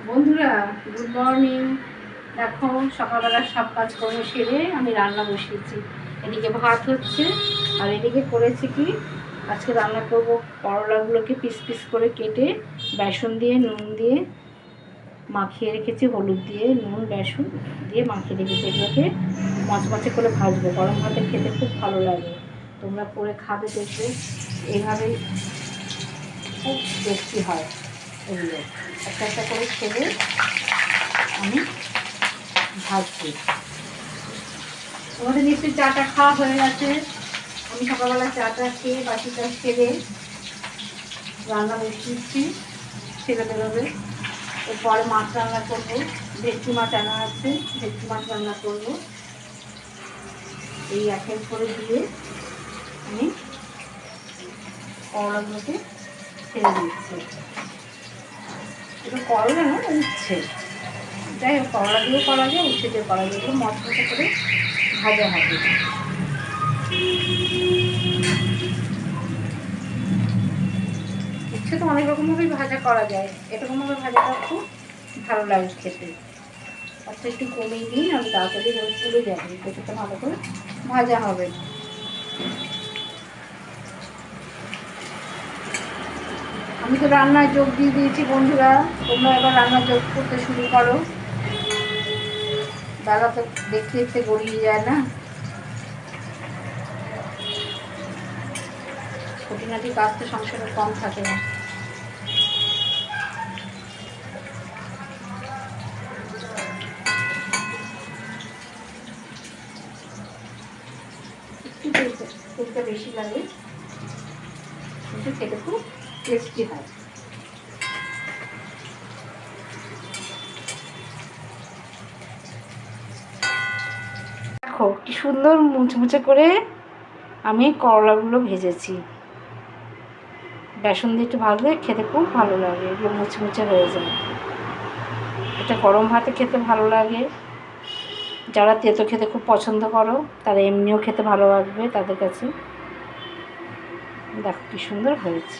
বন্ধুরা good morning. দেখো সকালবেলা সব কাজকর্ম সেরে আমি রান্না বসিয়েছি। এদিকে ভাত হচ্ছে আর এদিকে করেছি কি, আজকে রান্না করব করলাগুলোকে পিস পিস করে কেটে বেসন দিয়ে নুন দিয়ে মাখিয়ে রেখেছি, হলুদ দিয়ে নুন বেসন দিয়ে মাখিয়ে রেখেছি। এগুলোকে মচমচে করে ভাজবো, গরম ভাতে খেতে খুব ভালো লাগে। তোমরা করে খাবে, দেখবে এইভাবেই খুব টেস্টি হয়। এগুলো একটা একটা করে ছেড়ে আমি ভাজছি। তোমাদের নিশ্চয়ই চাটা খাওয়া হয়ে গেছে। আমি সকালবেলা চাটা খেয়ে বাসিটা সেরে রান্না বসিয়েছি, ছেলে বেরোবে। এরপরে মাছ রান্না করবো, ভেটকি মাছ আনা আছে, ভেটকি মাছ রান্না করবো। এই একের করে দিয়ে আমি করলাগুলোকে ছেড়ে দিচ্ছি। এটা করলা না, উচ্ছে। যাই হোক, করলা দিয়েও করা যায়, উচ্ছে দিয়ে করা যায়। এগুলো মশলা করে ভাজা হবে। উচ্ছে তো অনেক রকমভাবেই ভাজা করা যায়, এরকমভাবে ভাজাটা খুব ভালো লাগে খেতে। আচ্ছা, একটু কমিয়ে দিন, আমি তাড়াতাড়ি পুড়ে যাবে, পেঁপেটা ভালো করে ভাজা হবে। আমি তো রান্নায় যোগ দিয়ে দিয়েছি বন্ধুরা, তোমরা এবার রান্না যোগ করতে শুরু করো। বেলা তো দেখতে দেখতে গড়িয়ে যায় না, খুঁটিনাটি কাজ তো সংসারে কম থাকে না। একটু তেলটা বেশি লাগে, কিন্তু খেতে খুব টেস্টি হয়। দেখো কি সুন্দর মুচমুচে করে আমি করলাগুলো ভেজেছি। বেসন দিয়ে একটু ভাজলে খেতে খুব ভালো লাগে, এগুলো মুচমুচে হয়ে যায়। এটা গরম ভাতে খেতে ভালো লাগে। যারা তেতো খেতে খুব পছন্দ করো তারা এমনিও খেতে ভালো লাগবে তাদের কাছে। দেখো কি সুন্দর হয়েছে।